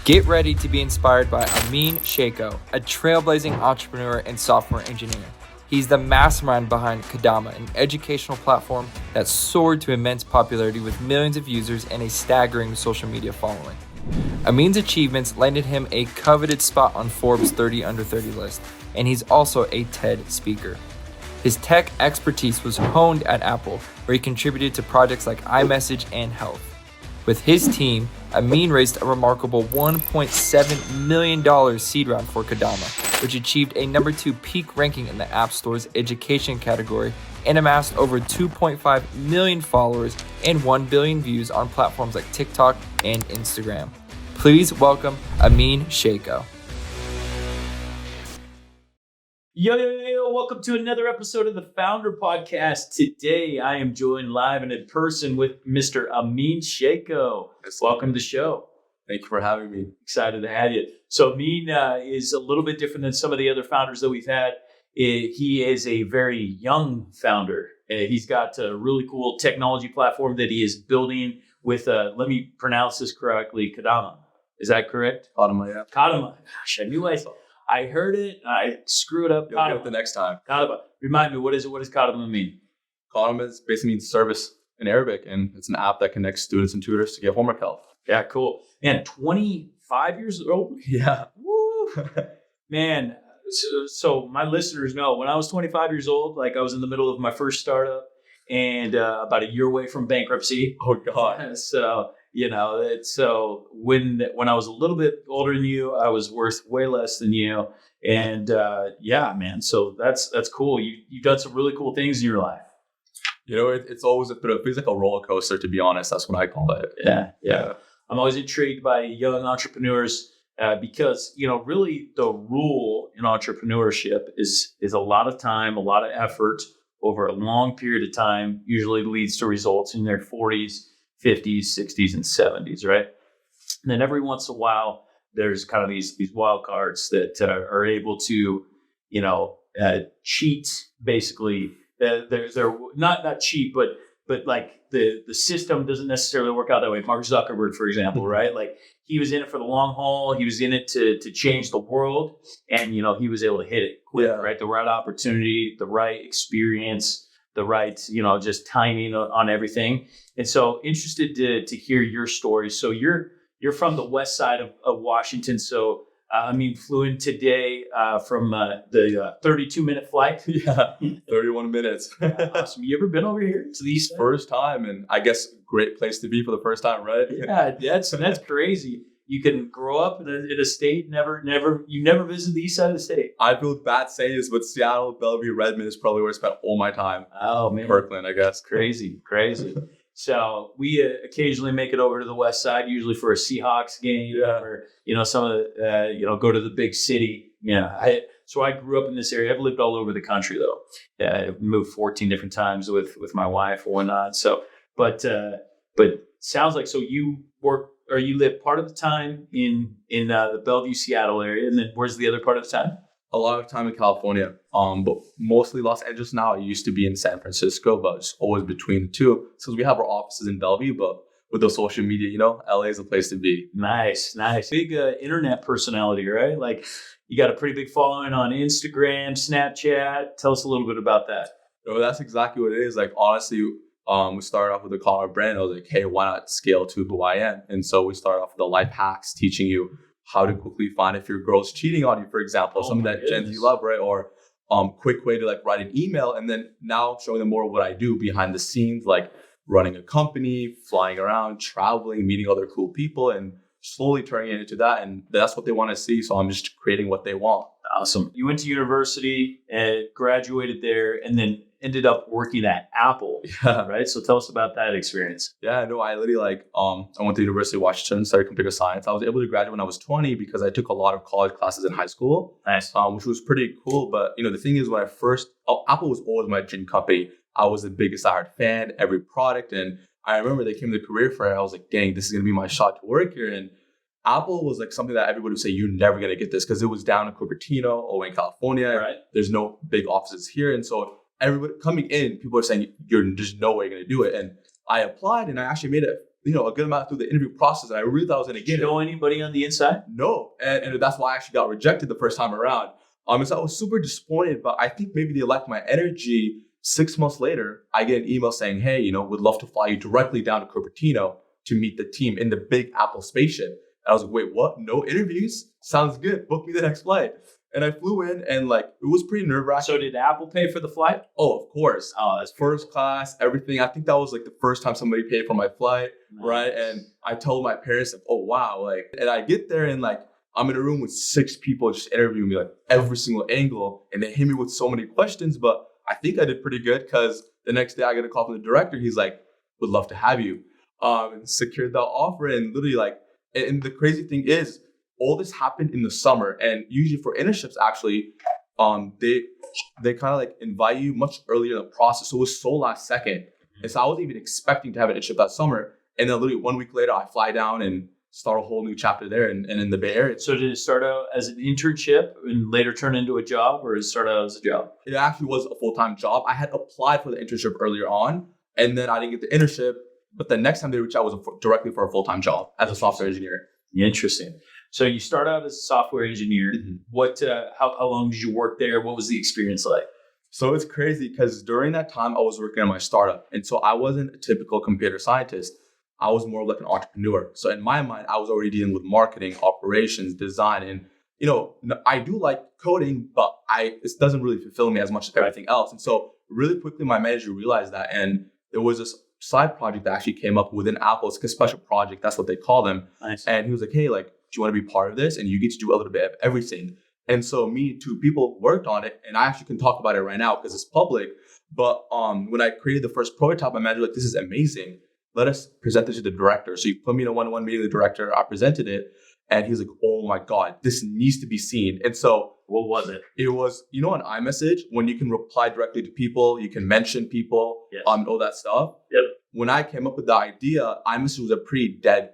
Get ready to be inspired by Amin Shaykho, a trailblazing entrepreneur and software engineer. He's the mastermind behind Kadama, an educational platform that soared to immense popularity with millions of users and a staggering social media following. Amin's achievements landed him a coveted spot on Forbes 30 Under 30 list, and he's also a TED speaker. His tech expertise was honed at Apple, where he contributed to projects like iMessage and Health. With his team, Amin raised a remarkable $1.7 million seed round for Kadama, which achieved a number 2 peak ranking in the App Store's education category and amassed over 2.5 million followers and 1 billion views on platforms like TikTok and Instagram. Please welcome Amin Shaykho. Yo, welcome to another episode of the Founder Podcast. Today, I am joined live and in person with Mr. Amin Shaykho. Welcome to the show. Thank you for having me. Excited to have you. So Amin is a little bit different than some of the other founders that we've had. He is a very young founder. He's got a really cool technology platform that he is building with, let me pronounce this correctly, Kadama. Is that correct? Kadama, yeah. Kadama. Gosh, I heard it. I screw it up. You'll get it the next time. Kadama. Remind me, what does Kadama mean? Kadama basically means service in Arabic, and it's an app that connects students and tutors to get homework help. Yeah, cool. Man, 25 years old? Yeah. Woo! Man, so my listeners know, when I was 25 years old, like I was in the middle of my first startup and about a year away from bankruptcy. Oh, God. So, when I was a little bit older than you, I was worth way less than you. And yeah, man, so that's cool. You've done some really cool things in your life. You know, it's always it feels like a roller coaster, to be honest. That's what I call it. Yeah. I'm always intrigued by young entrepreneurs because, really the rule in entrepreneurship is a lot of time, a lot of effort over a long period of time, usually leads to results in their 40s, 50s, 60s, and 70s, right? And then every once in a while, there's kind of these wild cards that are able to, cheat. Basically, they're not cheat, but like the system doesn't necessarily work out that way. Mark Zuckerberg, for example, right? Like he was in it for the long haul. He was in it to change the world, and he was able to hit it quick, right? The right opportunity, the right experience, the right, just timing on everything. And so interested to hear your story. So you're from the west side of Washington. So, flew in today from the 32-minute flight. Yeah, 31 minutes. Awesome. You ever been over here to the east side? First time, and I guess great place to be for the first time, right? Yeah, that's crazy. You can grow up in a state, you never visit the east side of the state. I feel bad saying this, but Seattle, Bellevue, Redmond is probably where I spent all my time. Oh, man. Kirkland, I guess. Crazy. So we occasionally make it over to the west side, usually for a Seahawks game or, some of the, go to the big city. So I grew up in this area. I've lived all over the country, though. I've moved 14 different times with my wife or whatnot. So, but sounds like, so you work, or you live part of the time in the Bellevue, Seattle area, and then where's the other part of the time? A lot of time in California, but mostly Los Angeles now. I used to be in San Francisco, but it's always between the two. Since we have our offices in Bellevue, but with the social media, LA is a place to be. Nice. Big internet personality, right? Like you got a pretty big following on Instagram, Snapchat. Tell us a little bit about that. That's exactly what it is. Like, honestly, we started off with a Kadama brand. I was like, hey, why not scale to who I am? And so we started off with the life hacks, teaching you how to quickly find if your girl's cheating on you, for example, something that Gen Z love, right? Or quick way to like write an email, and then now showing them more of what I do behind the scenes, like running a company, flying around, traveling, meeting other cool people, and slowly turning it into that. And that's what they want to see. So I'm just creating what they want. Awesome. You went to university and graduated there, and then ended up working at Apple, right? So tell us about that experience. Yeah, no, I literally I went to University of Washington, studied computer science. I was able to graduate when I was 20 because I took a lot of college classes in high school. Nice. Which was pretty cool. But, the thing is, when I Apple was always my dream company. I was the biggest diehard fan, every product. And I remember they came to the career fair. I was like, dang, this is going to be my shot to work here. And Apple was like something that everybody would say, you're never going to get this, because it was down in Cupertino or in California. Right. There's no big offices here. And so everybody coming in, people are saying, there's no way you're going to do it. And I applied, and I actually made it a good amount through the interview process, and I really thought I was going to Did you get it. know anybody on the inside? No, and that's why I actually got rejected the first time around. And so I was super disappointed, but I think maybe they liked my energy. 6 months later, I get an email saying, hey, would love to fly you directly down to Cupertino to meet the team in the big Apple spaceship. And I was like, wait, what? No interviews? Sounds good. Book me the next flight. And I flew in, and it was pretty nerve-wracking. So did Apple pay for the flight? Oh, of course. Oh, that's First class, everything. I think that was the first time somebody paid for my flight, right? And I told my parents, oh wow, and I get there and I'm in a room with 6 people just interviewing me every single angle, and they hit me with so many questions, but I think I did pretty good because the next day I get a call from the director. He's like, would love to have you. And secured that offer, and literally and the crazy thing is, all this happened in the summer, and usually for internships, actually, they kind of invite you much earlier in the process. So it was so last second. And so I wasn't even expecting to have an internship that summer. And then literally 1 week later, I fly down and start a whole new chapter there and in the Bay Area. So did it start out as an internship and later turn into a job, or did it start out as a job? It actually was a full-time job. I had applied for the internship earlier on, and then I didn't get the internship. But the next time they reached out was directly for a full-time job as a software engineer. Interesting. So you start out as a software engineer. Mm-hmm. What? How long did you work there? What was the experience like? So it's crazy because during that time I was working on my startup. And so I wasn't a typical computer scientist. I was more like an entrepreneur. So in my mind, I was already dealing with marketing, operations, design. And, I do like coding, but it doesn't really fulfill me as much as everything else. And so really quickly, my manager realized that. And there was this side project that actually came up within Apple. It's a special project. That's what they call them. Nice. And he was like, hey, do you want to be part of this? And you get to do a little bit of everything. And so me and 2 people worked on it, and I actually can talk about it right now because it's public. But when I created the first prototype, my manager was like, this is amazing. Let us present this to the director. So he put me in a one-on-one meeting with the director. I presented it, and he was like, oh my God, this needs to be seen. And so what was it? It was, on iMessage, when you can reply directly to people, you can mention people, yes. All that stuff. Yep. When I came up with the idea, iMessage was a pretty dead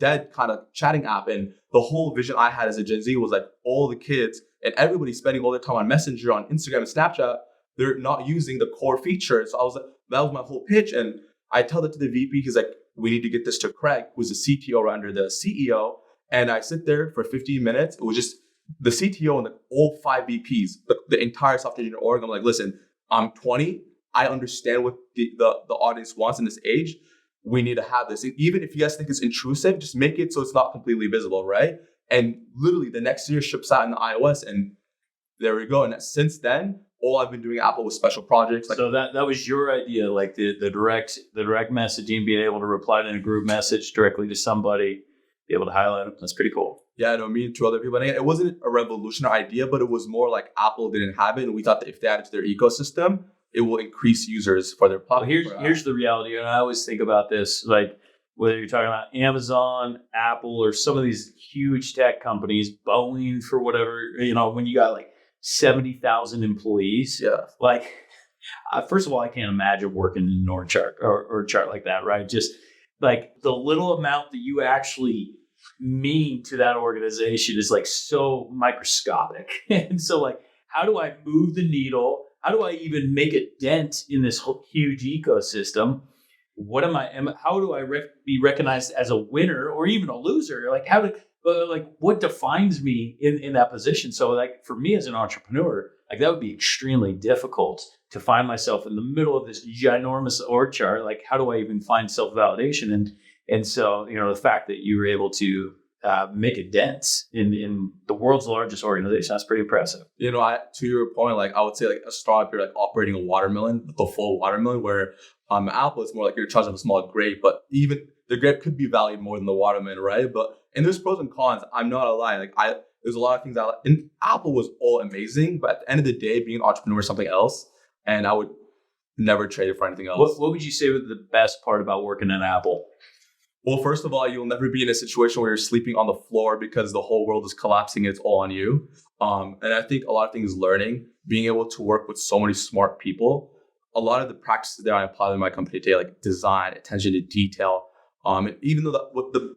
kind of chatting app. And the whole vision I had as a Gen Z was all the kids and everybody spending all their time on Messenger, on Instagram and Snapchat, they're not using the core features. So I was that was my whole pitch. And I tell that to the VP. He's like, we need to get this to Craig, who's the CTO under the CEO. And I sit there for 15 minutes. It was just the CTO and all 5 VPs, the entire software engineering org. I'm like, listen, I'm 20. I understand what the audience wants in this age. We need to have this. And even if you guys think it's intrusive, just make it so it's not completely visible, right? And literally the next year ships out in the iOS, and there we go. And since then, all I've been doing at Apple was special projects. So that was your idea, the direct messaging, being able to reply to a group message directly to somebody, be able to highlight them. That's pretty cool. Yeah, me and 2 other people. And it wasn't a revolutionary idea, but it was more like Apple didn't have it. And we thought that if they added it to their ecosystem, it will increase users for their platform. Well, here's the reality. And I always think about this, whether you're talking about Amazon, Apple, or some of these huge tech companies, Boeing, for whatever, when you got 70,000 employees. Yeah. First of all, I can't imagine working in an org chart or a chart like that, right? Just the little amount that you actually mean to that organization is so microscopic. And so how do I move the needle? How do I even make a dent in this whole huge ecosystem? How do I be recognized as a winner or even a loser? What defines me in that position? So for me as an entrepreneur, that would be extremely difficult to find myself in the middle of this ginormous org chart. How do I even find self-validation? And so, the fact that you were able to make a dent in the world's largest organization, that's pretty impressive. To your point, I would say a startup, you're operating a watermelon, the full watermelon, where Apple is more you're charging a small grape, but even the grape could be valued more than the watermelon, right? And there's pros and cons. I'm not a lie. There's a lot of things and Apple was all amazing, but at the end of the day, being an entrepreneur is something else. And I would never trade it for anything else. What would you say was the best part about working at Apple? Well, first of all, you'll never be in a situation where you're sleeping on the floor because the whole world is collapsing and it's all on you. And I think a lot of things learning, being able to work with so many smart people. A lot of the practices that I apply in my company today, like design, attention to detail. And even though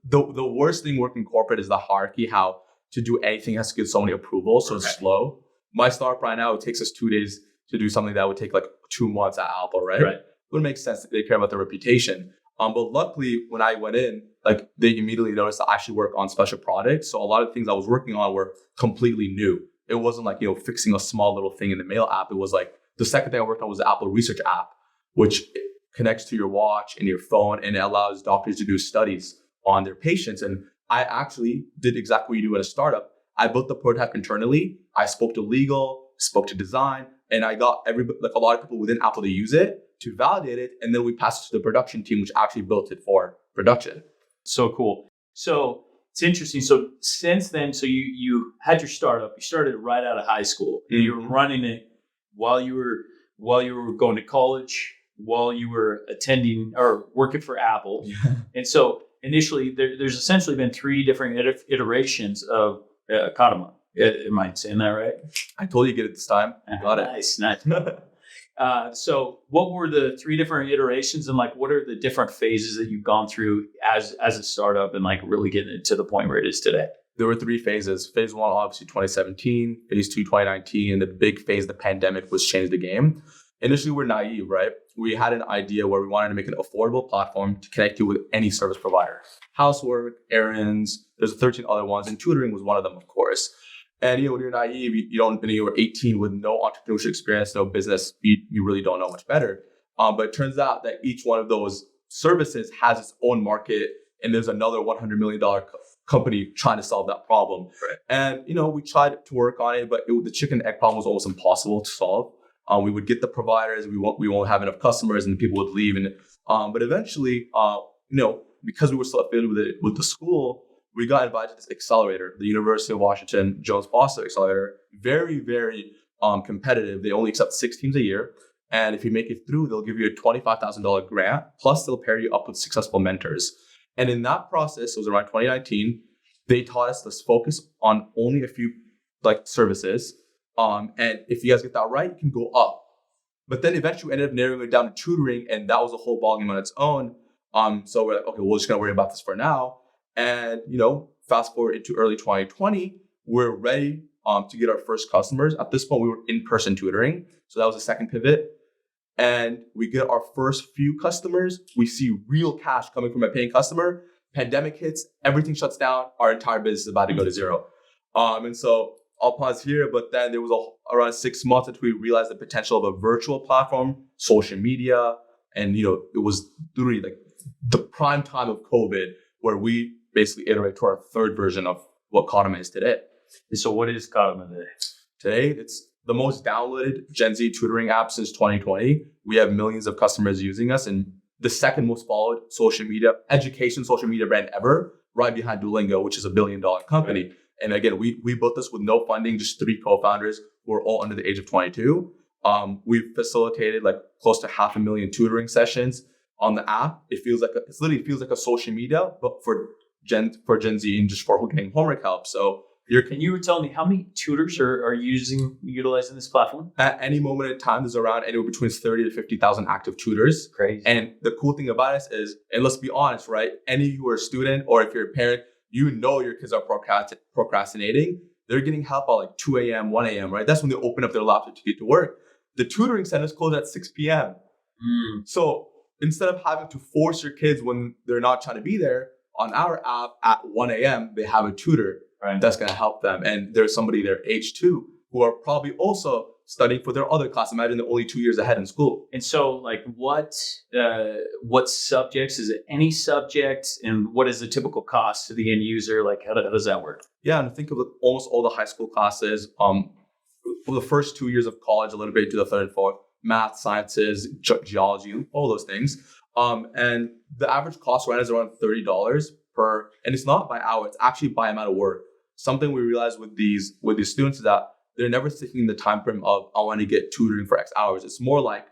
the worst thing working corporate is the hierarchy, how to do anything has to get so many approvals, so it's slow. My startup right now, it takes us 2 days to do something that would take 2 months at Apple, right? Right. It would make sense. They care about their reputation. But luckily, when I went in, like they immediately noticed I actually work on special products. So a lot of things I was working on were completely new. It wasn't like, fixing a small little thing in the mail app. It was like the second thing I worked on was the Apple Research app, which connects to your watch and your phone, and it allows doctors to do studies on their patients. And I actually did exactly what you do in a startup. I built the prototype internally. I spoke to legal, spoke to design, and I got a lot of people within Apple to use it, to validate it, and then we passed it to the production team, which actually built it for production. So cool. So it's interesting. So since then, so you had your startup. You started right out of high school. Mm-hmm. You were running it while you were going to college, while you were attending or working for Apple. Yeah. And so initially, there's essentially been 3 different iterations of Kadama. Am I saying that right? I told you to get it this time. You got it. Nice. So what were the 3 different iterations, and like what are the different phases that you've gone through as a startup and like really getting it to the point where it is today? There were 3 phases. Phase 1, obviously 2017, phase 2, 2019, and the big phase, the pandemic, was change the game. Initially, we're naive, right? We had an idea where we wanted to make an affordable platform to connect you with any service provider. Housework, errands, there's 13 other ones, and tutoring was one of them, of course. And when you're naive, you were 18 with no entrepreneurship experience, no business, you really don't know much better. But it turns out that each one of those services has its own market, and there's another $100 million company trying to solve that problem. Right. And we tried to work on it, but the chicken and egg problem was almost impossible to solve. We would get the providers, we won't have enough customers, and people would leave. And but eventually, because we were still affiliated with the school, we got invited to this accelerator, the University of Washington Jones Foster Accelerator. Very, very competitive. They only accept 6 teams a year. And if you make it through, they'll give you a $25,000 grant. Plus, they'll pair you up with successful mentors. And in that process, it was around 2019, they taught us to focus on only a few services. And if you guys get that right, you can go up. But then eventually we ended up narrowing it down to tutoring, and that was a whole ballgame on its own. So we're like, okay, we're just gonna worry about this for now. And fast forward into early 2020, we're ready to get our first customers. At this point, we were in-person tutoring, so that was the second pivot. And we get our first few customers. We see real cash coming from a paying customer. Pandemic hits, everything shuts down. Our entire business is about to go to zero. And so I'll pause here, but then there was around 6 months until we realized the potential of a virtual platform, social media, and it was literally like the prime time of COVID, where we basically iterate to our 3rd version of what Kadama is today. So what is Kadama today? Today, it's the most downloaded Gen Z tutoring app since 2020. We have millions of customers using us, and the second most followed education social media brand ever, right behind Duolingo, which is $1 billion company. Right. And again, we built this with no funding, just 3 co-founders who are all under the age of 22. We've facilitated close to 500,000 tutoring sessions on the app. It literally feels like a social media, but for Gen Z and just for getting homework help. So you were telling me how many tutors are utilizing this platform? At any moment in time, there's around anywhere between 30 to 50,000 active tutors. Crazy. And the cool thing about us is, and let's be honest, right? Any of you who are a student, or if you're a parent, your kids are procrastinating. They're getting help at 2 a.m., 1 a.m., right? That's when they open up their laptop to get to work. The tutoring centers close at 6 p.m. So instead of having to force your kids when they're not trying to be there, on our app at 1 a.m., they have a tutor that's going to help them. And there's somebody their age too, who are probably also studying for their other class. Imagine they're only 2 years ahead in school. And so what subjects? Is it any subject? And what is the typical cost to the end user? How does that work? Yeah, and think of almost all the high school classes. For the first 2 years of college, a little bit to the 3rd and 4th, math, sciences, geology, all those things. And the average cost right now is around $30 per, and it's not by hour, it's actually by amount of work. Something we realized with these students is that they're never sticking the time frame of, I want to get tutoring for X hours. It's more like,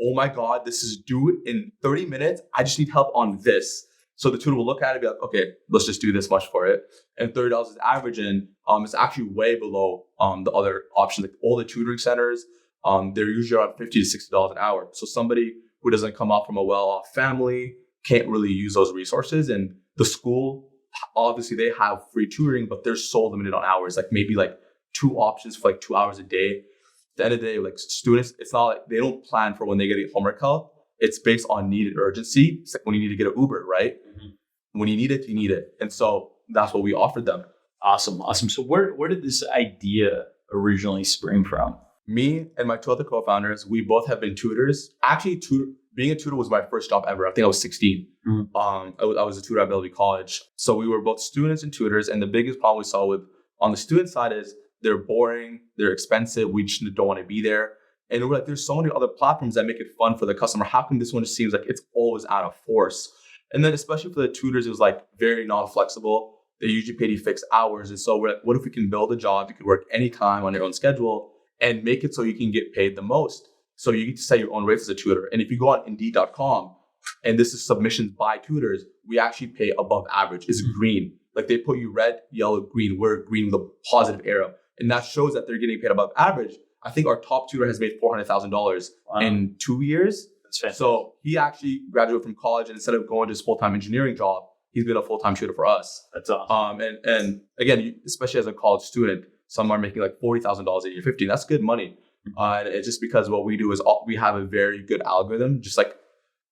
oh my God, this is due in 30 minutes. I just need help on this. So the tutor will look at it and be like, okay, let's just do this much for it. And $30 is average, and it's actually way below the other options. All the tutoring centers, they're usually around $50 to $60 an hour. So somebody who doesn't come out from a well-off family can't really use those resources. And the school, obviously they have free tutoring, but they're so limited on hours, maybe 2 options for 2 hours a day. At the end of the day, students, it's not they don't plan for when they get homework help. it's based on need and urgency. It's like when you need to get an Uber, right? Mm-hmm. When you need it, you need it. And so that's what we offered them. Awesome. So where did this idea originally spring from? Me and my two other co-founders, we both have been tutors. Actually, being a tutor was my first job ever. I think I was 16. Mm-hmm. I was a tutor at Bellevue College. So we were both students and tutors. And the biggest problem we saw on the student side is they're boring, they're expensive. We just don't want to be there. And we're like, there's so many other platforms that make it fun for the customer. How come this one just seems like it's always out of force? And then especially for the tutors, it was like very non-flexible. They usually pay you fixed hours. And so we're like, what if we can build a job? You could work anytime on your own schedule and make it so you can get paid the most. So you get to set your own rates as a tutor. And if you go on Indeed.com, and this is submissions by tutors, we actually pay above average. It's green. Like they put you red, yellow, green. We're green with a positive arrow. And that shows that they're getting paid above average. I think our top tutor has made $400,000 in 2 years. That's fantastic. So he actually graduated from college, and instead of going to his full-time engineering job, he's been a full-time tutor for us. That's awesome. And again, especially as a college student, some are making like $40,000 a year, 15. That's good money. And it's just because what we do is we have a very good algorithm, just like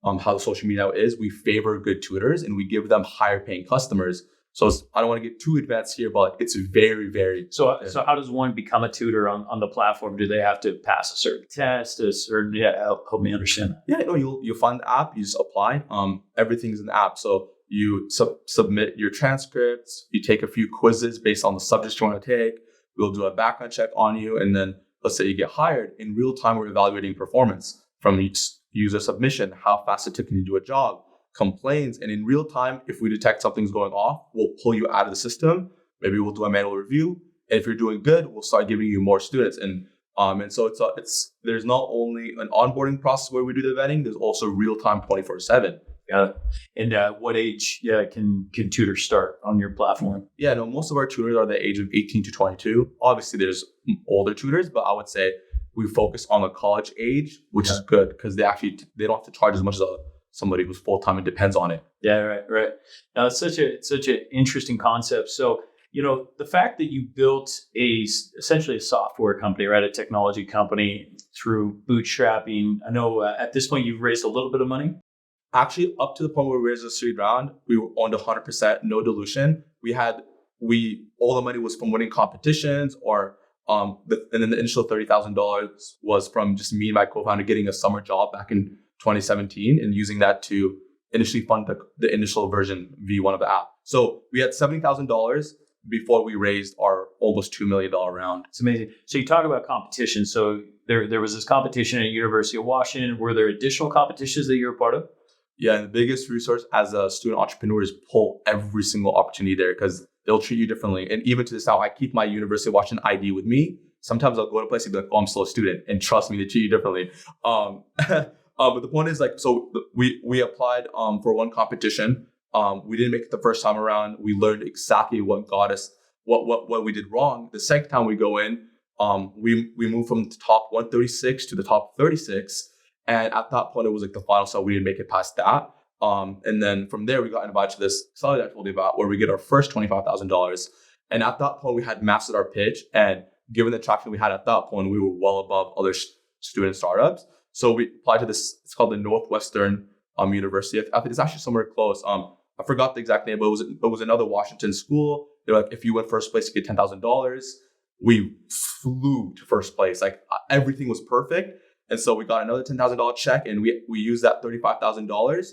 how the social media is. We favor good tutors and we give them higher paying customers. So I don't want to get too advanced here, but it's very, very. So how does one become a tutor on the platform? Do they have to pass a certain test, help me understand that? Yeah, no, you'll find the app, you just apply. Everything's in the app. So you submit your transcripts, you take a few quizzes based on the subjects you want to take. We'll do a background check on you. And then let's say you get hired. In real time, we're evaluating performance from each user submission, how fast it took you to do a job, complaints. And in real time, if we detect something's going off, we'll pull you out of the system. Maybe we'll do a manual review. And if you're doing good, we'll start giving you more students. And so there's not only an onboarding process where we do the vetting, there's also real time 24/7. Got it. And what age can tutors start on your platform? Yeah, no, most of our tutors are the age of 18 to 22. Obviously, there's older tutors, but I would say we focus on the college age, which is good because they don't have to charge as much as somebody who's full-time and depends on it. Yeah, right. Now, it's such an interesting concept. So, the fact that you built essentially a software company, right, a technology company through bootstrapping. I know at this point you've raised a little bit of money. Actually, up to the point where we raised the seed round, we were owned 100%, no dilution. All the money was from winning competitions, and then the initial $30,000 was from just me and my co-founder getting a summer job back in 2017 and using that to initially fund the initial version V1 of the app. So we had $70,000 before we raised our almost $2 million round. It's amazing. So you talk about competition. So there was this competition at University of Washington. Were there additional competitions that you were part of? Yeah, and the biggest resource as a student entrepreneur is pull every single opportunity there because they'll treat you differently. And even to this now, I keep my University of Washington ID with me. Sometimes I'll go to a place and be like, oh, I'm still a student. And trust me, they treat you differently. But the point is we applied for one competition. We didn't make it the first time around. We learned exactly what got us, what we did wrong. The second time we go in, we moved from the top 136 to the top 36. And at that point, it was like the final step. We didn't make it past that. And then from there, we got invited to this accelerator I told you about where we get our first $25,000. And at that point, we had mastered our pitch. And given the traction we had at that point, we were well above other student startups. So we applied to this, it's called the Northwestern University. I think it's actually somewhere close. I forgot the exact name, but it was another Washington school. They're like, if you win first place, you get $10,000. We flew to first place. Like everything was perfect. And so we got another $10,000 check and we used that $35,000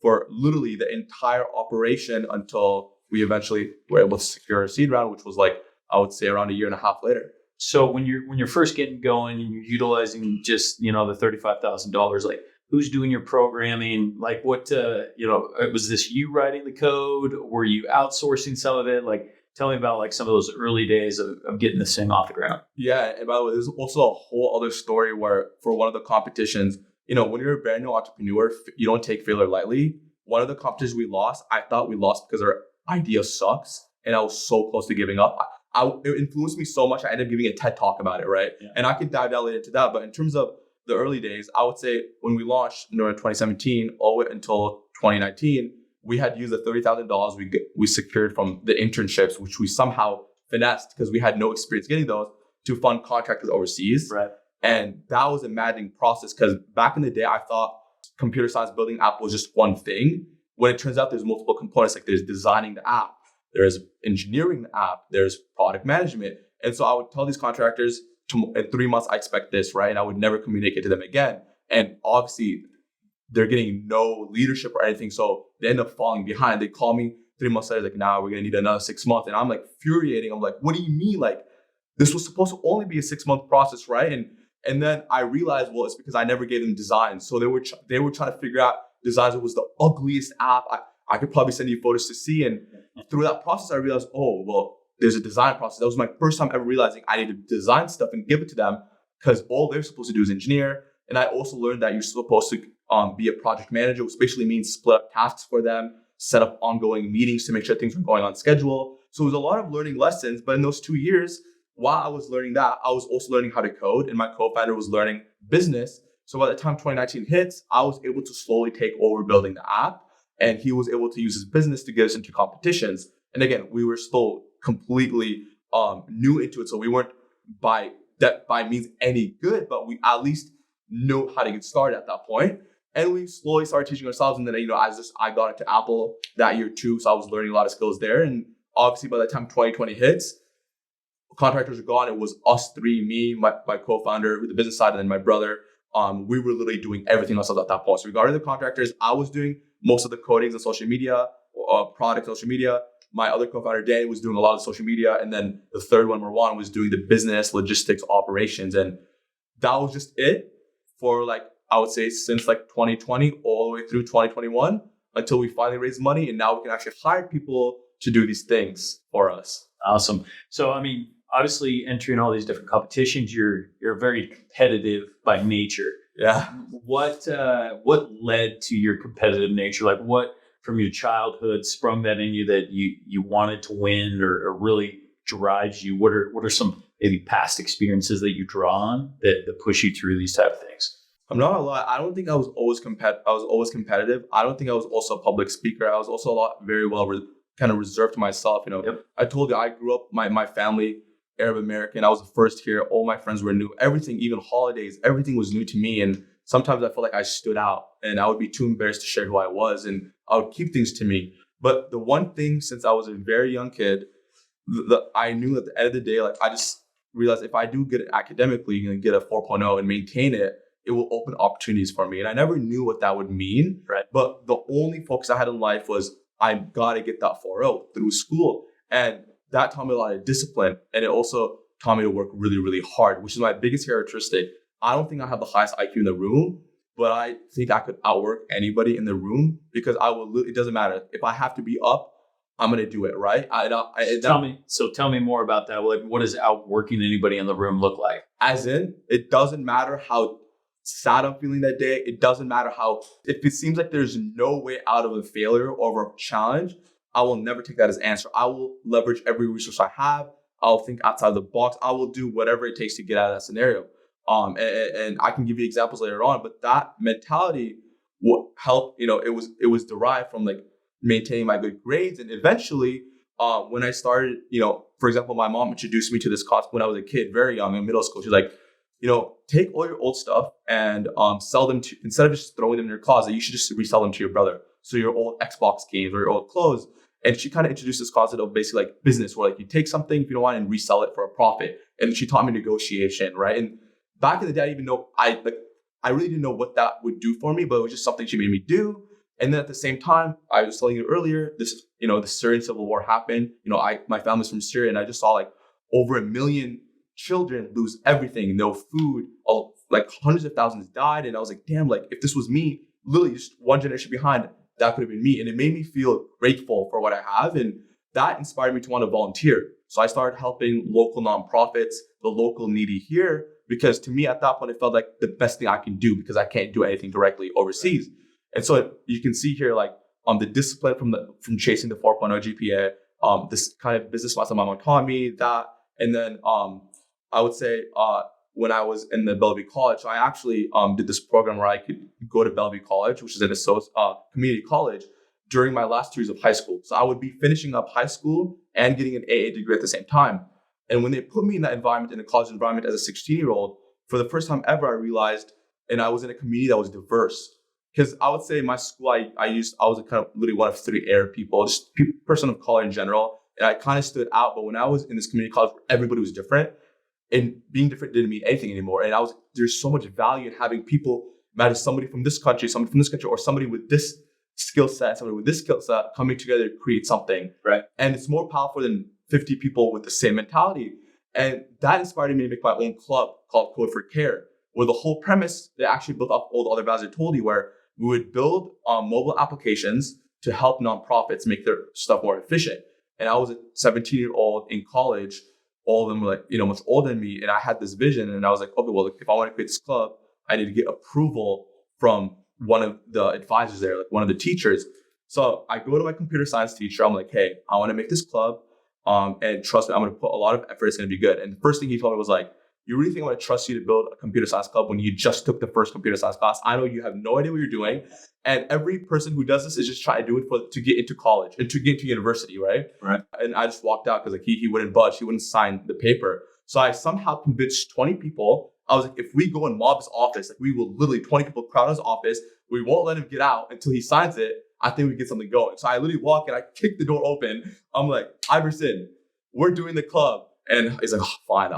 for literally the entire operation until we eventually were able to secure a seed round, which was like, I would say around a year and a half later. So when you're first getting going and you're utilizing just, the $35,000, like who's doing your programming? Like what, was this you writing the code? Were you outsourcing some of it? Like tell me about like some of those early days of getting this thing off the ground. Yeah. And by the way, there's also a whole other story where for one of the competitions, when you're a brand new entrepreneur, you don't take failure lightly. One of the competitions we lost, I thought we lost because our idea sucks. And I was so close to giving up. It influenced me so much. I ended up giving a TED talk about it, right? Yeah. And I can dive down later into that. But in terms of the early days, I would say when we launched in 2017, all the way until 2019, we had used the $30,000 we secured from the internships, which we somehow finessed because we had no experience getting those to fund contractors overseas. Right. And that was a maddening process because back in the day, I thought computer science building app was just one thing, when it turns out there's multiple components. Like there's designing the app, there's engineering the app, there's product management. And so I would tell these contractors, in 3 months, I expect this, right? And I would never communicate to them again. And obviously, they're getting no leadership or anything. So they end up falling behind. They call me 3 months later, like, nah, we're going to need another 6 months. And I'm like furiating. I'm like, what do you mean? Like, this was supposed to only be a 6-month process, right? And then I realized, well, it's because I never gave them designs. So they were trying to figure out designs. It was the ugliest app. I could probably send you photos to see. And through that process, I realized, oh, well, there's a design process. That was my first time ever realizing I need to design stuff and give it to them, because all they're supposed to do is engineer. And I also learned that you're supposed to be a project manager, which basically means split up tasks for them, set up ongoing meetings to make sure things are going on schedule. So it was a lot of learning lessons. But in those 2 years, while I was learning that, I was also learning how to code, and my co-founder was learning business. So by the time 2019 hits, I was able to slowly take over building the app, and he was able to use his business to get us into competitions. And again, we were still completely new into it. So we weren't by means any good, but we at least knew how to get started at that point. And we slowly started teaching ourselves. And then, I got into Apple that year too. So I was learning a lot of skills there. And obviously by the time 2020 hits, contractors are gone. It was us three, me, my co-founder, the business side, and then my brother. We were literally doing everything ourselves at that point. So regarding the contractors, I was doing most of the codings on social media, product social media. My other co-founder, Danny, was doing a lot of social media. And then the third one, Marwan, was doing the business, logistics, operations. And that was just it for I would say since 2020 all the way through 2021 until we finally raised money. And now we can actually hire people to do these things for us. Awesome. So, I mean, obviously entering all these different competitions, you're very competitive by nature. Yeah. What led to your competitive nature? Like what from your childhood sprung that in you that you wanted to win or really drives you? What are some maybe past experiences that you draw on that push you through these type of things? I'm not gonna lie. I don't think I was always competitive. I don't think I was also a public speaker. I was also very well kind of reserved to myself. Yep. I told you I grew up, my family, Arab American. I was the first here. All my friends were new. Everything, even holidays, everything was new to me. And sometimes I felt like I stood out and I would be too embarrassed to share who I was. And I would keep things to me. But the one thing, since I was a very young kid, I knew at the end of the day, I just realized if I do get it academically and get a 4.0 and maintain it, it will open opportunities for me. And I never knew what that would mean. Right. But the only focus I had in life was I got to get that 4.0 through school. And that taught me a lot of discipline. And it also taught me to work really, really hard, which is my biggest characteristic. I don't think I have the highest IQ in the room, but I think I could outwork anybody in the room because it doesn't matter. If I have to be up, I'm going to do it, right? Tell me more about that. What does outworking anybody in the room look like? As in, it doesn't matter how sad I'm feeling that day. It doesn't matter if it seems like there's no way out of a failure or a challenge, I will never take that as answer. I will leverage every resource I have. I'll think outside the box. I will do whatever it takes to get out of that scenario. And I can give you examples later on, but that mentality will help, it was derived from maintaining my good grades. And eventually, when I started, for example, my mom introduced me to this concept when I was a kid, very young in middle school. She's like, take all your old stuff and sell them instead of just throwing them in your closet, you should just resell them to your brother. So your old Xbox games or your old clothes. And she kind of introduced this concept of basically business where you take something if you don't want and resell it for a profit. And she taught me negotiation, right? And back in the day, I didn't even know, I really didn't know what that would do for me, but it was just something she made me do. And then at the same time, I was telling you earlier, the Syrian civil war happened. My family's from Syria, and I just saw over 1 million children lose everything, no food, hundreds of thousands died. And I was like, damn, if this was me, literally just one generation behind, that could have been me. And it made me feel grateful for what I have. And that inspired me to want to volunteer. So I started helping local nonprofits, the local needy here, because to me at that point, it felt like the best thing I can do because I can't do anything directly overseas. And so you can see here, the discipline from chasing the 4.0 GPA, this kind of business mindset my mom taught me that. And then I would say when I was in the Bellevue College, so I actually did this program where I could go to Bellevue College, which is an community college, during my last 2 years of high school. So I would be finishing up high school and getting an AA degree at the same time. And when they put me in that environment, in a college environment as a 16-year-old, for the first time ever, I realized, and I was in a community that was diverse. because I would say my school, I was kind of literally one of 3 Arab people, just person of color in general. And I kind of stood out. But when I was in this community college where everybody was different, and being different didn't mean anything anymore. And there's so much value in having people, matter somebody from this country, or somebody with this skill set, somebody with this skill set coming together to create something. Right. And it's more powerful than 50 people with the same mentality. And that inspired me to make my own club called Code for Care, where the whole premise, they actually built up all the other values I told you, where we would build mobile applications to help nonprofits make their stuff more efficient. And I was a 17-year-old in college. All of them were like, much older than me. And I had this vision, and I was like, okay, well, if I want to create this club, I need to get approval from one of the advisors there, like one of the teachers. So I go to my computer science teacher. I'm like, hey, I want to make this club. And trust me, I'm going to put a lot of effort. It's going to be good. And the first thing he told me was like, you really think I'm going to trust you to build a computer science club when you just took the first computer science class? I know you have no idea what you're doing. And every person who does this is just trying to do it to get into college and to get into university, right? Right. And I just walked out because like he wouldn't budge. He wouldn't sign the paper. So I somehow convinced 20 people. I was like, if we go and mob his office, like we will literally 20 people crowd his office. We won't let him get out until he signs it. I think we get something going. So I literally walk and I kick the door open. I'm like, Iverson, we're doing the club. And he's like, oh, fine.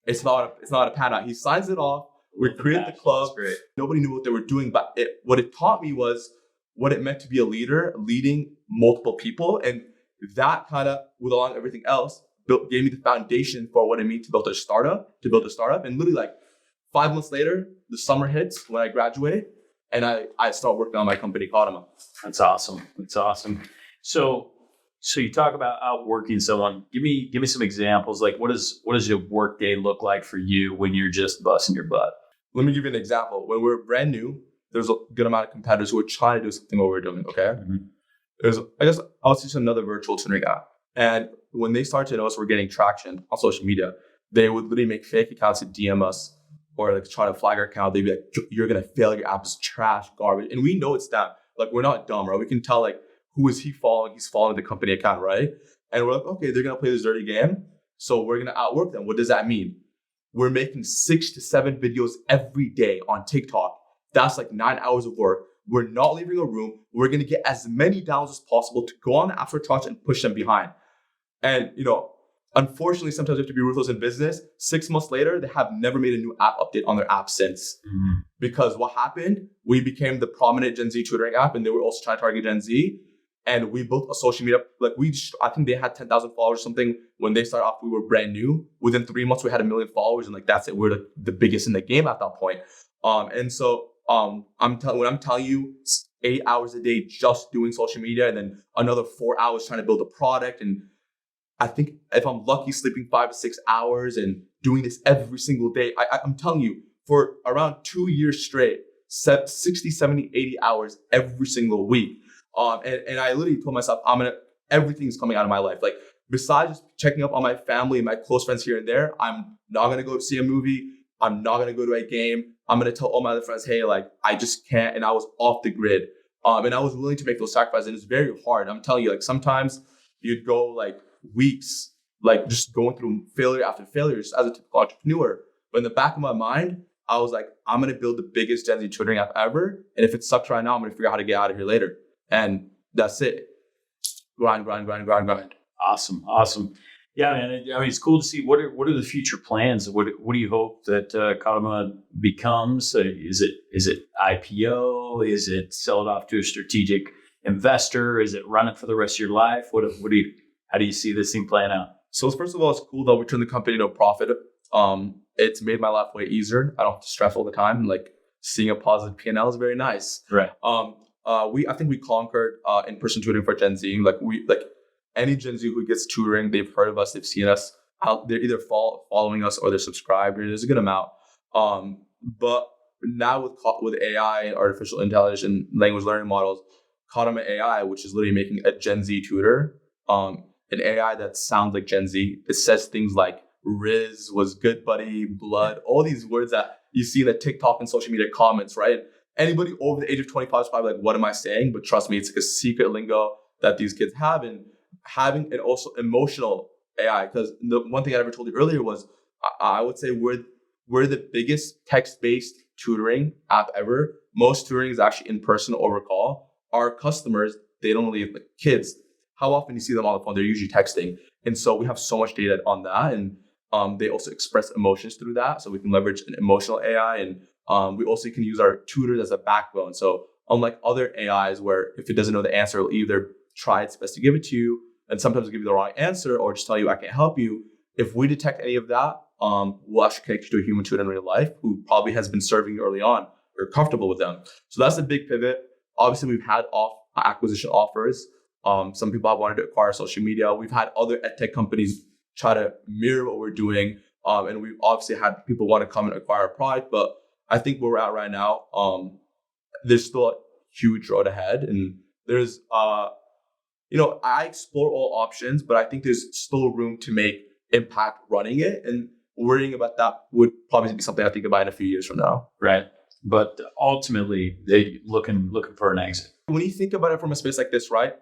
It's not a pan out. He signs it off. We created the club. Nobody knew what they were doing, but what it taught me was what it meant to be a leader, leading multiple people. And that kind of, with along everything else, gave me the foundation for what it means to build a startup. And literally like 5 months later, the summer hits when I graduated, and I start working on my company, Kadama. That's awesome. So you talk about outworking someone. Give me some examples. Like what does your work day look like for you when you're just busting your butt? Let me give you an example. When we're brand new, there's a good amount of competitors who are trying to do something what we're doing. Okay. Mm-hmm. I guess I'll teach another virtual tutoring app. And when they start to notice we're getting traction on social media, they would literally make fake accounts to DM us or like try to flag our account. They'd be like, you're going to fail. Your app is trash, garbage. And we know it's them. Like we're not dumb, right? We can tell like, who is he following? He's following the company account, right? And we're like, okay, they're going to play this dirty game. So we're going to outwork them. What does that mean? We're making 6 to 7 videos every day on TikTok. That's like 9 hours of work. We're not leaving a room. We're going to get as many downloads as possible to go on after touch and push them behind. And, unfortunately, sometimes we have to be ruthless in business. 6 months later, they have never made a new app update on their app since. Mm-hmm. Because what happened? We became the prominent Gen Z tutoring app, and they were also trying to target Gen Z. And we built a social media, I think they had 10,000 followers or something. When they started off, we were brand new. Within 3 months, we had 1 million followers. And that's it. We're the biggest in the game at that point. When I'm telling you 8 hours a day just doing social media, and then another 4 hours trying to build a product. And I think if I'm lucky, sleeping 5 to 6 hours and doing this every single day, I'm telling you, for around 2 years straight, 60, 70, 80 hours every single week. And I literally told myself, everything's coming out of my life. Like besides just checking up on my family and my close friends here and there, I'm not going to go see a movie. I'm not going to go to a game. I'm going to tell all my other friends, hey, I just can't. And I was off the grid. And I was willing to make those sacrifices. And it's very hard. I'm telling you, sometimes you'd go weeks, just going through failure after failure just as a typical entrepreneur. But in the back of my mind, I was like, I'm going to build the biggest Gen Z tutoring app ever. And if it sucks right now, I'm going to figure out how to get out of here later. And that's it. Grind. Awesome. Yeah, man. I mean, it's cool to see. What are the future plans? What do you hope that Kadama becomes? Is it IPO? Is it sell it off to a strategic investor? Is it run it for the rest of your life? How do you see this thing playing out? So first of all, it's cool that we turned the company to a profit. It's made my life way easier. I don't have to stress all the time. Seeing a positive P&L is very nice. Right. I think we conquered in-person tutoring for Gen Z. Any Gen Z who gets tutoring, they've heard of us, they've seen us. They're either following us or they're subscribed. There's a good amount. But now with AI and artificial intelligence and language learning models, Kadama AI, which is literally making a Gen Z tutor, an AI that sounds like Gen Z. It says things like Riz was good, buddy, blood, all these words that you see in the TikTok and social media comments, right? Anybody over the age of 25 is probably like, what am I saying? But trust me, it's a secret lingo that these kids have. And having an also emotional AI, because the one thing I never told you earlier was I would say we're the biggest text-based tutoring app ever. most tutoring is actually in person over call. Our customers, they don't leave like kids. How often you see them on the phone? They're usually texting. And so we have so much data on that. And they also express emotions through that. So we can leverage an emotional AI. And we also can use our tutors as a backbone. So unlike other AIs where if it doesn't know the answer, it'll either try its best to give it to you and sometimes it'll give you the wrong answer or just tell you, I can't help you. If we detect any of that, we'll actually connect you to a human tutor in real life who probably has been serving you early on. You're comfortable with them. So that's a big pivot. Obviously, we've had acquisition offers. Some people have wanted to acquire social media. We've had other edtech companies try to mirror what we're doing. And we've obviously had people want to come and acquire a product. But I think where we're at right now, there's still a huge road ahead. And there's, I explore all options, but I think there's still room to make impact running it. And worrying about that would probably be something I think about in a few years from now. Right. But ultimately, they looking for an exit. When you think about it from a space like this, right?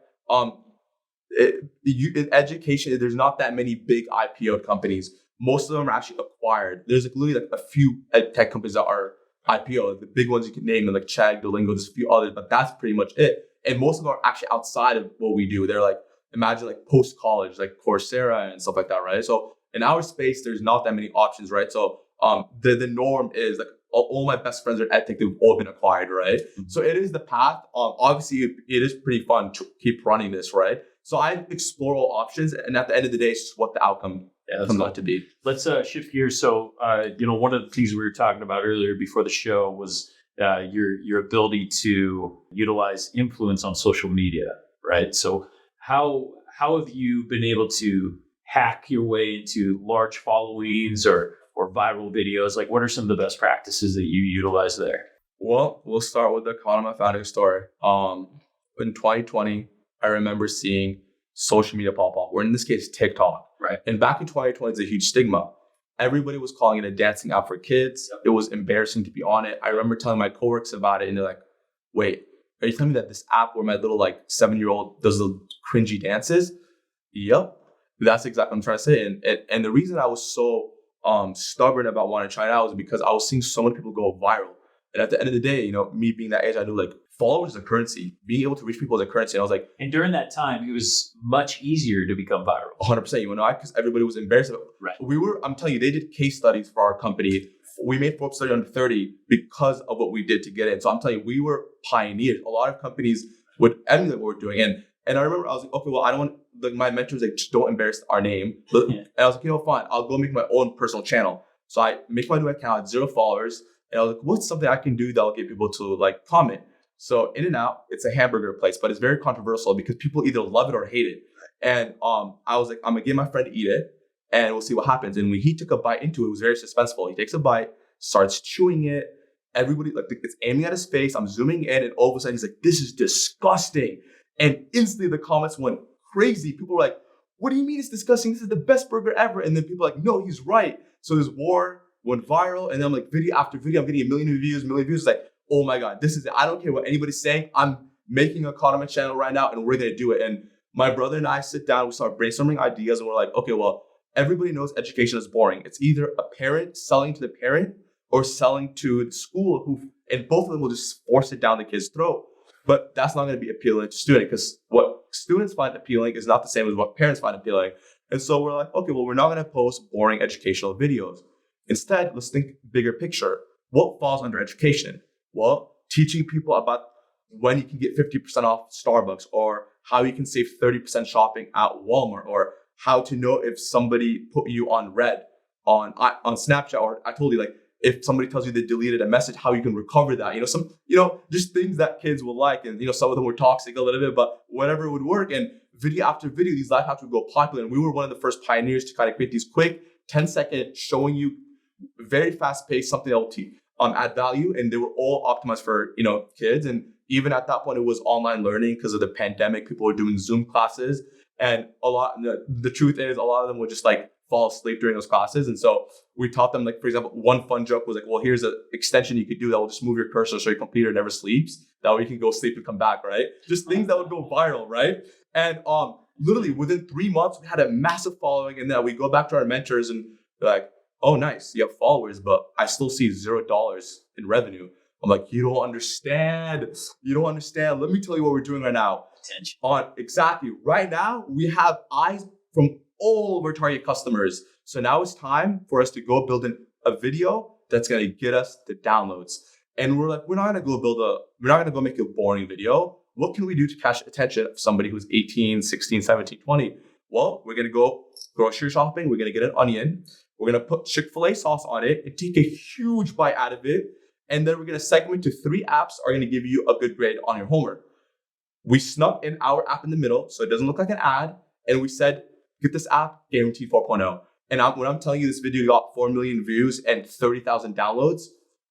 In education, there's not that many big IPO companies. Most of them are actually acquired. There's literally like a few ed tech companies that are IPO. The big ones you can name, like Chegg, Duolingo, there's a few others, but that's pretty much it. And most of them are actually outside of what we do. They're like, imagine like post-college, like Coursera and stuff like that, right? So in our space, there's not that many options, right? So the norm is like all my best friends are edtech, they've all been acquired, right? Mm-hmm. So it is the path. Obviously, it is pretty fun to keep running this, right? So I explore all options, and at the end of the day, it's just what the outcome comes out to be. Let's shift gears. So, one of the things we were talking about earlier before the show was your ability to utilize influence on social media, right? So how have you been able to hack your way into large followings or viral videos? Like, what are some of the best practices that you utilize there? Well, we'll start with the Kadama founding story. In 2020, I remember seeing social media pop up, or in this case, TikTok. Right. And back in 2020, it's a huge stigma. Everybody was calling it a dancing app for kids. It was embarrassing to be on it. I remember telling my coworkers about it, and they're like, wait, are you telling me that this app where my little 7-year-old does the cringy dances? Yep. That's exactly what I'm trying to say. And the reason I was so stubborn about wanting to try it out was because I was seeing so many people go viral. And at the end of the day, me being that age, I knew followers is a currency. Being able to reach people is a currency. And I was like, and during that time, it was much easier to become viral. 100%. You know why? Because everybody was embarrassed about it. Right. I'm telling you, they did case studies for our company. We made Forbes 30 under 30 because of what we did to get in. So I'm telling you, we were pioneers. A lot of companies would emulate what we're doing. And I remember I was like, okay, well, I don't want, my mentors just don't embarrass our name. And I was like, fine, I'll go make my own personal channel. So I make my new account, I had 0 followers. And I was like, what's something I can do that will get people to comment? So In-N-Out, it's a hamburger place, but it's very controversial because people either love it or hate it. And I was like, I'm gonna get my friend to eat it and we'll see what happens. And when he took a bite into it, it was very suspenseful. He takes a bite, starts chewing it. Everybody, it's aiming at his face. I'm zooming in, and all of a sudden he's like, this is disgusting. And instantly the comments went crazy. People were like, what do you mean it's disgusting? This is the best burger ever. And then people were like, no, he's right. So this war went viral. And then I'm video after video, I'm getting a million views. It's like, oh my God, this is it. I don't care what anybody's saying. I'm making a Kadama channel right now and we're going to do it. And my brother and I sit down, we start brainstorming ideas and we're like, okay, well, everybody knows education is boring. It's either a parent selling to the parent or selling to the school and both of them will just force it down the kid's throat. But that's not going to be appealing to students because what students find appealing is not the same as what parents find appealing. And so we're like, okay, well, we're not going to post boring educational videos. Instead, let's think bigger picture. What falls under education? Well, teaching people about when you can get 50% off Starbucks or how you can save 30% shopping at Walmart or how to know if somebody put you on red on Snapchat, or I told you if somebody tells you they deleted a message, how you can recover that, just things that kids will like. And, some of them were toxic a little bit, but whatever would work. And video after video, these life hacks would go popular. And we were one of the first pioneers to kind of create these quick 10-second showing you very fast paced, something that will add value. And they were all optimized for, kids. And even at that point, it was online learning because of the pandemic. People were doing Zoom classes. And the truth is a lot of them would just fall asleep during those classes. And so we taught them, for example, one fun joke was well, here's an extension you could do that will just move your cursor so your computer never sleeps. That way you can go sleep and come back, right? Just things that would go viral, right? And literally within 3 months, we had a massive following. And then we go back to our mentors and they're like, oh, nice, you have followers, but I still see $0 in revenue. I'm like, you don't understand. You don't understand. Let me tell you what we're doing right now. Attention. Exactly. Right now, we have eyes from all of our target customers. So now it's time for us to go build a video that's going to get us the downloads. And we're like, we're not going to go make a boring video. What can we do to catch attention of somebody who's 18, 16, 17, 20? Well, we're going to go grocery shopping. We're going to get an onion. We're going to put Chick-fil-A sauce on it and take a huge bite out of it. And then we're going to segment to 3 apps are going to give you a good grade on your homework. We snuck in our app in the middle so it doesn't look like an ad. And we said, get this app, guaranteed 4.0. And when I'm telling you this video got 4 million views and 30,000 downloads,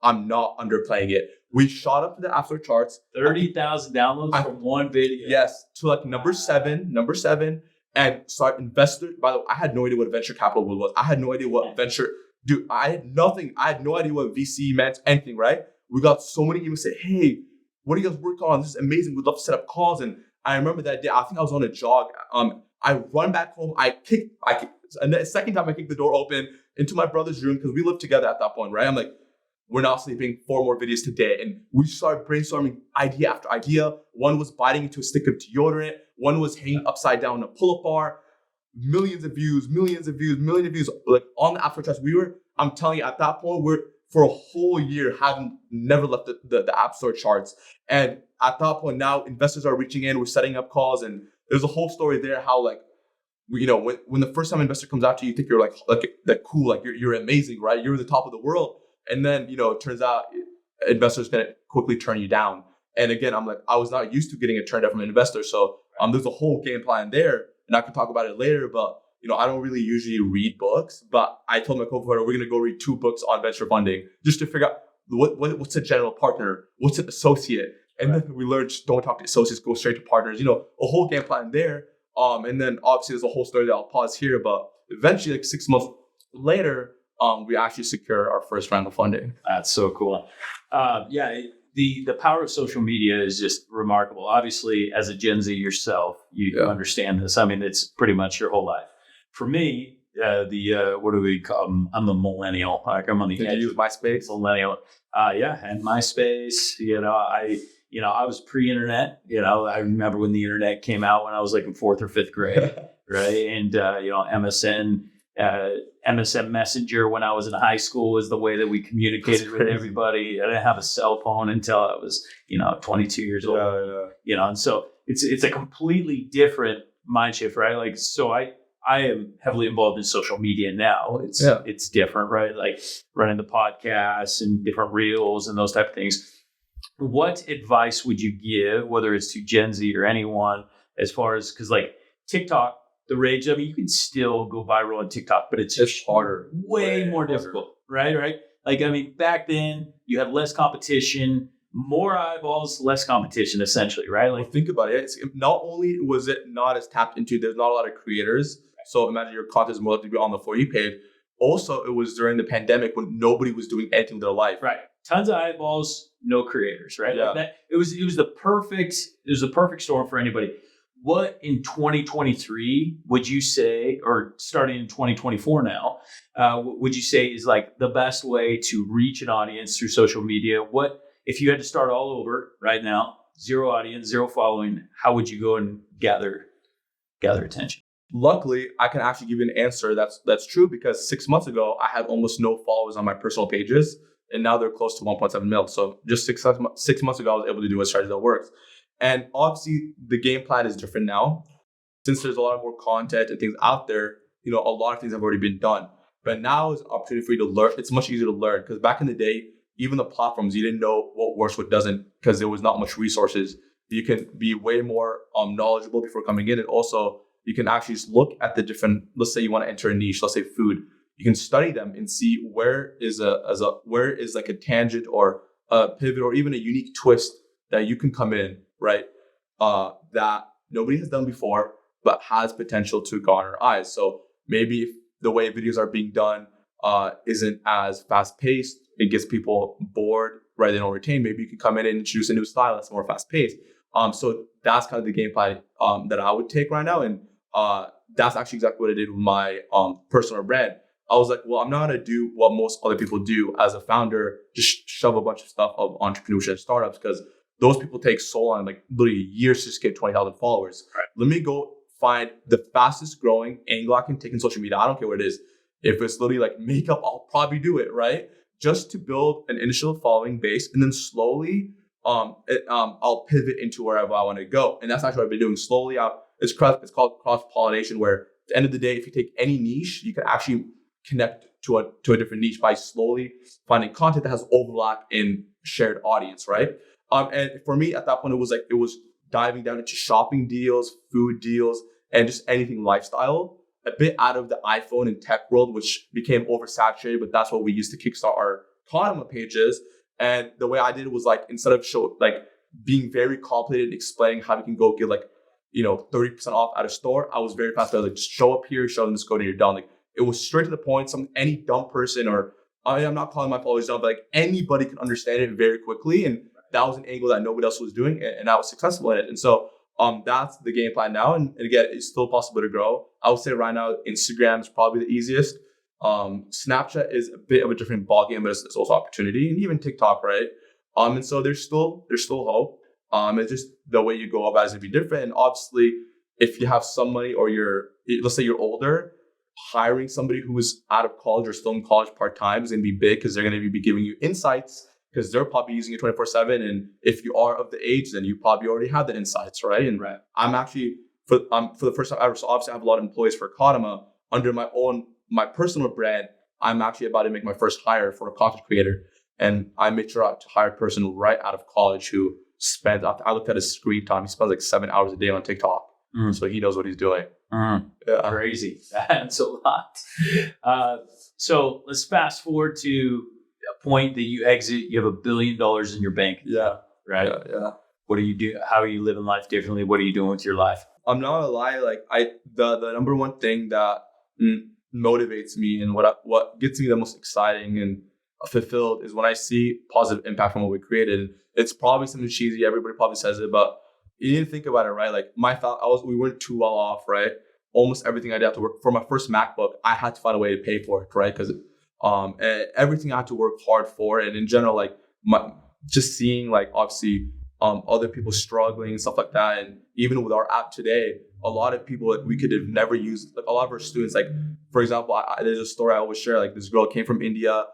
I'm not underplaying it. We shot up to the App Store charts. 30,000 downloads from one video. Yes, to like number seven. And start investor. By the way, I had no idea what venture capital was. I had no idea what venture. Dude, I had nothing. I had no idea what VC meant, anything, right? We got so many emails saying, hey, what are you guys working on? This is amazing. We'd love to set up calls. And I remember that day, I think I was on a jog. I run back home. And the second time I kicked the door open into my brother's room because we lived together at that point, right? I'm like, we're not sleeping, 4 more videos today. And we started brainstorming idea after idea. One was biting into a stick of deodorant. One was hanging upside down in a pull-up bar. Millions of views, like on the App Store charts. I'm telling you, at that point, we're for a whole year never left the App Store charts. And at that point now, investors are reaching in, we're setting up calls, and there's a whole story there how like, when the first time investor comes out to you, you think you're like cool, like you're amazing, right? You're the top of the world. And then, it turns out investors can quickly turn you down. And again, I'm like, I was not used to getting a turn down from an investor. So there's a whole game plan there, and I can talk about it later, but I don't really usually read books, but I told my co-founder, we're going to go read 2 books on venture funding just to figure out what's a general partner, what's an associate. And then we learned, just don't talk to associates, go straight to partners, a whole game plan there. And then obviously there's a whole story that I'll pause here, but eventually like 6 months later, we actually secure our first round of funding. That's so cool. The power of social media is just remarkable. Obviously, as a Gen Z yourself, you understand this. I mean, it's pretty much your whole life. For me, what do we call them? I'm a millennial. Like I'm on the edge. Did you use MySpace? Millennial. And MySpace. I was pre-internet. I remember when the internet came out when I was like in 4th or 5th grade, right? And MSN Messenger when I was in high school was the way that we communicated with everybody. I didn't have a cell phone until I was, 22 years old. And so it's a completely different mind shift, right? Like, so I am heavily involved in social media now. It's different, right? Like running the podcasts and different reels and those type of things. What advice would you give, whether it's to Gen Z or anyone, as far as, because like TikTok, the rage, I mean, you can still go viral on TikTok, but it's harder, way more difficult, right? Like, I mean, back then you had less competition, more eyeballs, less competition, essentially, right? Like, think about it. It's not only was it not as tapped into, there's not a lot of creators. So imagine your content is more likely to be on the For You page. Also, it was during the pandemic when nobody was doing anything with their life. Right. Tons of eyeballs, no creators, right? Yeah. Like it was the perfect storm for anybody. What in 2023 would you say, or starting in 2024 now, would you say is like the best way to reach an audience through social media? What if you had to start all over right now, 0 audience, 0 following? How would you go and gather attention? Luckily, I can actually give you an answer that's true, because 6 months ago, I had almost no followers on my personal pages, and now they're close to 1.7 mil. So just 6 months ago, I was able to do a strategy that works. And obviously, the game plan is different now. Since there's a lot more content and things out there, a lot of things have already been done. But now is an opportunity for you to learn. It's much easier to learn, because back in the day, even the platforms, you didn't know what works, what doesn't, because there was not much resources. You can be way more knowledgeable before coming in. And also, you can actually just look at the different, let's say you want to enter a niche, let's say food. You can study them and see where is like a tangent or a pivot or even a unique twist that you can come in, right? That nobody has done before, but has potential to garner eyes. So maybe if the way videos are being done isn't as fast paced, it gets people bored, right? They don't retain. Maybe you can come in and introduce a new style that's more fast paced. So that's kind of the game plan that I would take right now. And that's actually exactly what I did with my personal brand. I was like, well, I'm not going to do what most other people do as a founder, just shove a bunch of stuff of entrepreneurship and startups, because those people take so long, like literally years to just get 20,000 followers. Right. Let me go find the fastest growing angle I can take in social media. I don't care what it is. If it's literally like makeup, I'll probably do it, right? Just to build an initial following base, and then slowly I'll pivot into wherever I want to go. And that's actually what I've been doing slowly. It's called cross-pollination, where at the end of the day, if you take any niche, you can actually connect to a different niche by slowly finding content that has overlap in shared audience, right? And for me at that point, it was diving down into shopping deals, food deals, and just anything lifestyle, a bit out of the iPhone and tech world, which became oversaturated, but that's what we used to kickstart our Kadama pages. And the way I did it was like, instead of being very complicated, explaining how you can go get 30% off at a store, I was very fast. I was like, just show up here, show them this code, and you're done. Like, it was straight to the point. Any dumb person, or I'm not calling my followers dumb, but like anybody can understand it very quickly. And that was an angle that nobody else was doing, and I was successful in it. And so that's the game plan now. And again, it's still possible to grow. I would say right now, Instagram is probably the easiest. Snapchat is a bit of a different ballgame, but it's also opportunity, and even TikTok, right? And so there's still hope. It's just the way you go about it is be different. And obviously, if you have some money, or let's say you're older, hiring somebody who is out of college or still in college part-time is going to be big, because they're going to be giving you insights, because they're probably using it 24/7. And if you are of the age, then you probably already have the insights, right? And Right. I'm actually, for the first time ever, so obviously I have a lot of employees for Kadama under my personal brand. I'm actually about to make my first hire for a content creator. And I made sure to hire a person right out of college who spends, I looked at his screen time, he spends like 7 hours a day on TikTok. So he knows what he's doing. Yeah. Crazy. That's a lot. So let's fast forward to a point that you exit. You have $1 billion in your bank. Yeah. Right? Yeah. What do you do? How are you living life differently? What are you doing with your life? I'm not gonna lie, the number one thing that motivates me, and what gets me the most exciting and fulfilled, is when I see positive impact from what we created. It's probably something cheesy, everybody probably says it, but you need to think about it, right? Like we weren't too well off, right? Almost everything I did have to work for. My first MacBook, I had to find a way to pay for it, right? Because everything I had to work hard for. And in general, just seeing obviously other people struggling and stuff like that. And even with our app today, a lot of people we could have never used, a lot of our students, for example, there's a story I always share. This girl came from India,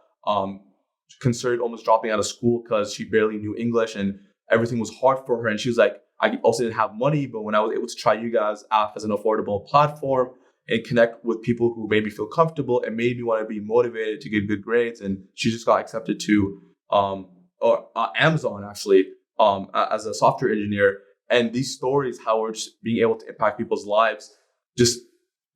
considered almost dropping out of school because she barely knew English and everything was hard for her. And she was like, I also didn't have money, but when I was able to try you guys' app as an affordable platform and connect with people who made me feel comfortable and made me want to be motivated to get good grades, and she just got accepted to Amazon actually as a software engineer. And these stories, how we're just being able to impact people's lives, just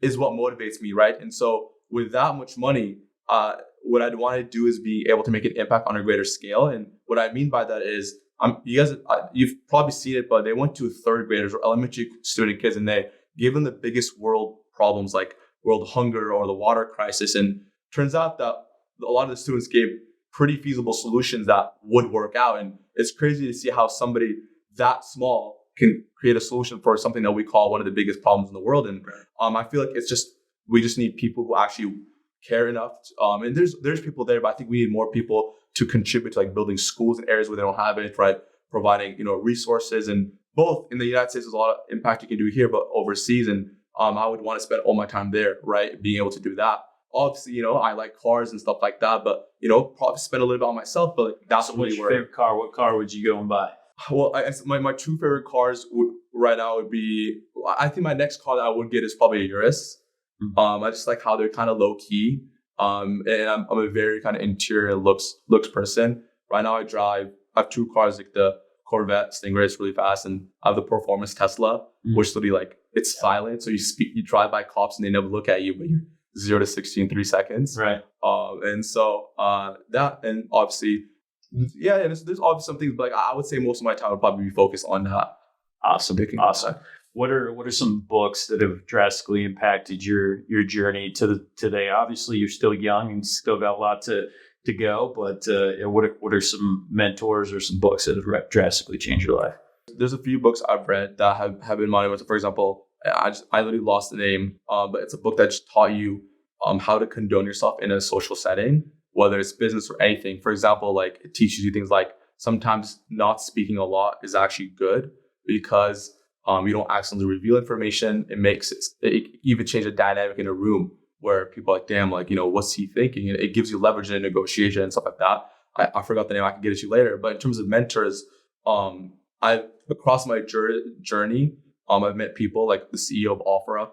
is what motivates me, right? And so with that much money, what I'd want to do is be able to make an impact on a greater scale. And what I mean by that is, you've probably seen it, but they went to third graders or elementary student kids, and they gave them the biggest world problems like world hunger or the water crisis. And turns out that a lot of the students gave pretty feasible solutions that would work out. And it's crazy to see how somebody that small can create a solution for something that we call one of the biggest problems in the world. And I feel like we just need people who actually care enough. And there's people there, but I think we need more people to contribute to building schools in areas where they don't have it, right? Providing, resources, and both in the United States, there's a lot of impact you can do here, but overseas. And I would want to spend all my time there, right? Being able to do that. Obviously, I like cars and stuff like that, but, probably spend a little bit on myself, but that's What's really your where. favorite car? What car would you go and buy? Well, my two favorite cars right now would be, I think my next car that I would get is probably a Urus. I just like how they're kind of low key. And I'm a very kind of interior looks person. Right now I have two cars, like the Corvette Stingray, it's really fast, and I have the performance Tesla, which literally it's silent. So you drive by cops and they never look at you, but you're 0 to 60 in 3 seconds. Right. And so that, and obviously, yeah, and there's obviously some things, but I would say most of my time would probably be focused on that. Awesome. What are some books that have drastically impacted your journey to today? Obviously, you're still young and still got a lot to go, but what are some mentors or some books that have drastically changed your life? There's a few books I've read that have been monumental. For example, I literally lost the name, but it's a book that just taught you how to condone yourself in a social setting, whether it's business or anything. For example, like it teaches you things like sometimes not speaking a lot is actually good because you don't accidentally reveal information. It even change the dynamic in a room where people are like, damn, like, what's he thinking? And it gives you leverage in negotiation and stuff like that. I forgot the name. I can get it to you later. But in terms of mentors, across my journey, I've met people like the CEO of OfferUp.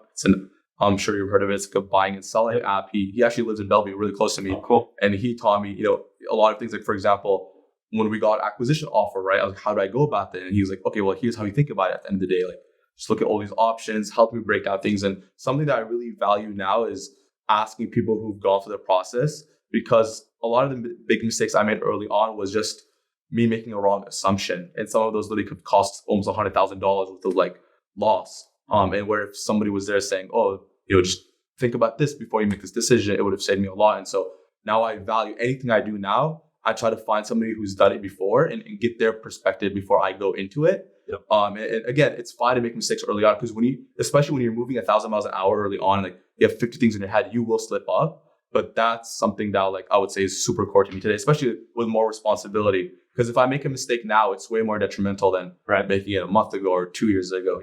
I'm sure you've heard of it. It's like a buying and selling app. He actually lives in Bellevue, really close to me. Oh, cool. And he taught me, a lot of things. Like, for example, when we got acquisition offer, right? I was like, how do I go about that? And he was like, okay, well, here's how you think about it at the end of the day. Like, just look at all these options, help me break down things. And something that I really value now is asking people who've gone through the process, because a lot of the big mistakes I made early on was just me making a wrong assumption. And some of those literally could cost almost $100,000 worth of like loss. And where if somebody was there saying, oh, just think about this before you make this decision, it would have saved me a lot. And so now I value anything I do now. I try to find somebody who's done it before and get their perspective before I go into it. Yep. And again, it's fine to make mistakes early on, because especially when you're moving 1,000 miles an hour early on, like you have 50 things in your head, you will slip up. But that's something that like I would say is super core to me today, especially with more responsibility. Because if I make a mistake now, it's way more detrimental than making it a month ago or 2 years ago.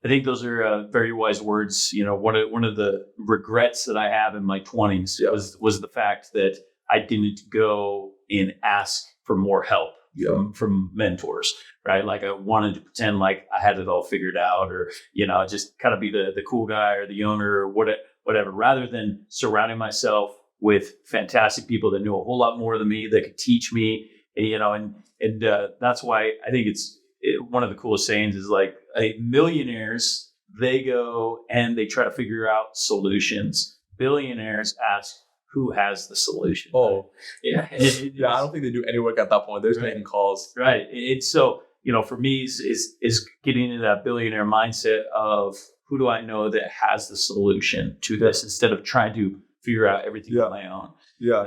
I think those are very wise words. One of the regrets that I have in my 20s was the fact that I didn't go and ask for more help from mentors, right? Like I wanted to pretend like I had it all figured out, or just kind of be the cool guy or the owner or whatever, rather than surrounding myself with fantastic people that knew a whole lot more than me, that could teach me. And that's why I think one of the coolest sayings is like, millionaires, they go and they try to figure out solutions. Billionaires ask, who has the solution? Oh, yeah. I don't think they do any work at that point. They're just making calls. Right. It's so, for me is getting into that billionaire mindset of, who do I know that has the solution to this, instead of trying to figure out everything on my own. Yeah.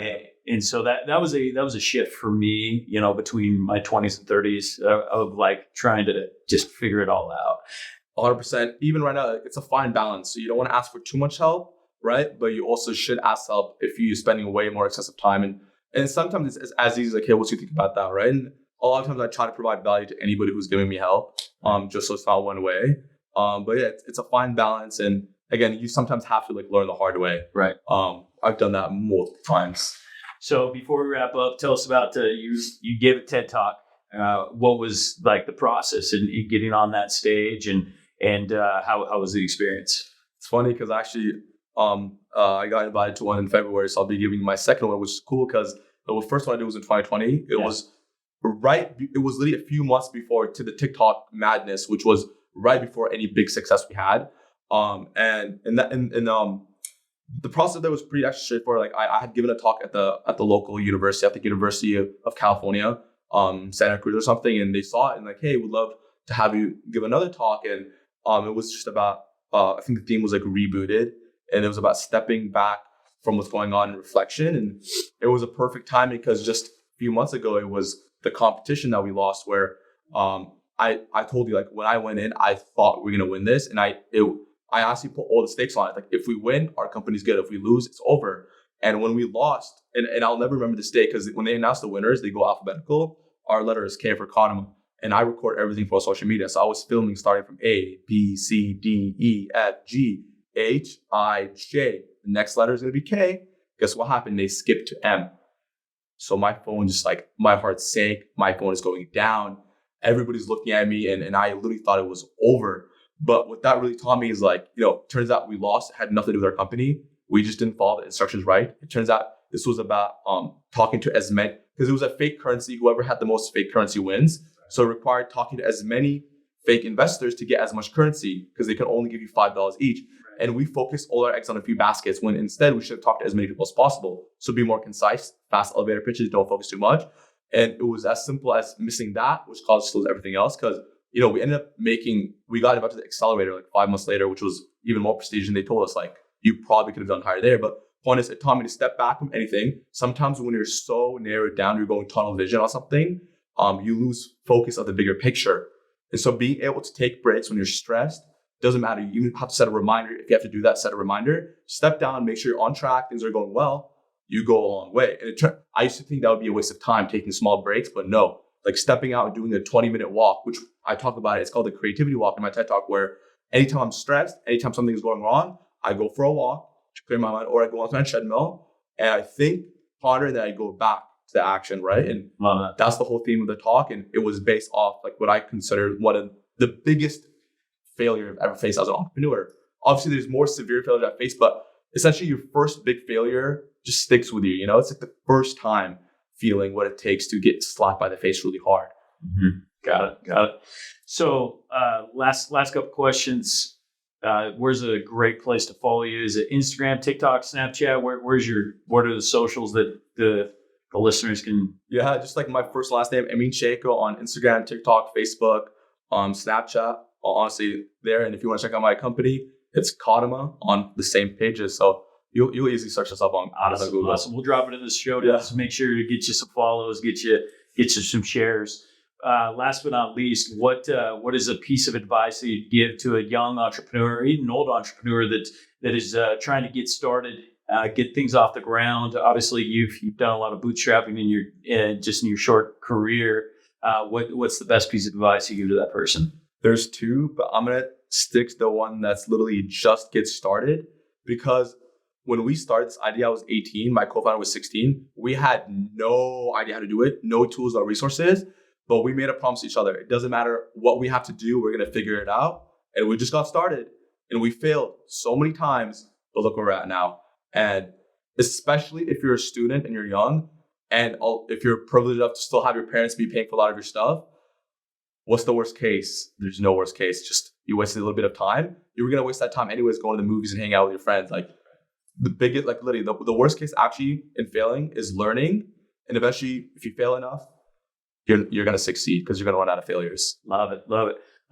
And so that was a shift for me, between my 20s and 30s of like trying to just figure it all out. 100%. Even right now, it's a fine balance. So you don't want to ask for too much help, right? But you also should ask help if you're spending way more excessive time. And sometimes it's as easy as like, hey, what do you think about that, right? And a lot of times I try to provide value to anybody who's giving me help, just so it's not one way. But yeah, it's a fine balance. And again, you sometimes have to like learn the hard way. Right. I've done that multiple times. So before we wrap up, tell us about you gave a TED Talk. What was like the process in getting on that stage, and how was the experience? It's funny because actually I got invited to one in February, so I'll be giving my second one, which is cool because the first one I did was in 2020. It was literally a few months before to the TikTok madness, which was right before any big success we had. The process there was pretty actually straightforward. Like I had given a talk at the local university, I think University of California, Santa Cruz or something, and they saw it and like, hey, we'd love to have you give another talk. And it was just about I think the theme was like rebooted, and it was about stepping back from what's going on in reflection. And it was a perfect time because just a few months ago it was the competition that we lost, where I told you, like, when I went in, I thought we were gonna win this, and I honestly put all the stakes on it. Like, if we win, our company's good. If we lose, it's over. And when we lost, and I'll never remember this day, because when they announce the winners, they go alphabetical. Our letter is K for Kadama, and I record everything for social media. So I was filming starting from A, B, C, D, E, F, G, H, I, J. The next letter is gonna be K. Guess what happened? They skipped to M. So my phone just like, my heart sank. My phone is going down. Everybody's looking at me, and I literally thought it was over. But what that really taught me is like, turns out we lost. It had nothing to do with our company. We just didn't follow the instructions right. It turns out this was about talking to as many, because it was a fake currency. Whoever had the most fake currency wins. So it required talking to as many fake investors to get as much currency, because they can only give you $5 each. And we focused all our eggs on a few baskets, when instead we should have talked to as many people as possible. So be more concise, fast elevator pitches, don't focus too much. And it was as simple as missing that, which caused us to lose everything else. Because we ended up we got invited to the accelerator like 5 months later, which was even more prestigious. And they told us like, you probably could have done higher there. But point is, it taught me to step back from anything. Sometimes when you're so narrowed down, you're going tunnel vision on something, you lose focus of the bigger picture. And so being able to take breaks when you're stressed, Doesn't matter. You even have to set a reminder. If you have to do that, set a reminder. Step down, make sure you're on track, things are going well. You go a long way. And I used to think that would be a waste of time taking small breaks, but no. Like stepping out and doing a 20-minute walk, which I talk about it. It's called the creativity walk in my TED Talk, where anytime I'm stressed, anytime something is going wrong, I go for a walk to clear my mind, or I go on my treadmill and I think, ponder, and then I go back to the action, right? And that's the whole theme of the talk. And it was based off like what I consider one of the biggest failure I've ever faced as an entrepreneur. Obviously, there's more severe failures I faced, but essentially your first big failure just sticks with you. You know, it's like the first time feeling what it takes to get slapped by the face really hard. Mm-hmm. Got it. So last couple questions. Where's a great place to follow you? Is it Instagram, TikTok, Snapchat? What are the socials that the listeners can? Yeah, just like my first last name, Amin Shaykho, on Instagram, TikTok, Facebook, Snapchat. Honestly, there. And if you want to check out my company, it's Kadama on the same pages. So you'll easily search us up on Google. Awesome. We'll drop it in the show notes. Make sure to get you some follows, get you some shares. Last but not least, what is a piece of advice that you'd give to a young entrepreneur, or even an old entrepreneur that is trying to get started, get things off the ground? Obviously, you've done a lot of bootstrapping in your short career. What's the best piece of advice you give to that person? There's two, but I'm gonna stick to the one that's literally just get started, because when we started this idea, I was 18. My co-founder was 16. We had no idea how to do it, no tools, no resources. But we made a promise to each other. It doesn't matter what we have to do. We're going to figure it out. And we just got started. And we failed so many times. But look where we're at now. And especially if you're a student and you're young, and if you're privileged enough to still have your parents be paying for a lot of your stuff, what's the worst case? There's no worst case. Just you wasted a little bit of time. You were going to waste that time anyways going to the movies and hanging out with your friends. Like the biggest, like literally the worst case actually in failing is learning. And eventually, if you fail enough, you're going to succeed because you're going to run out of failures. Love it.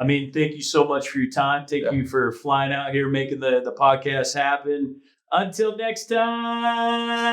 I mean, thank you so much for your time. Thank you for flying out here, making the podcast happen. Until next time.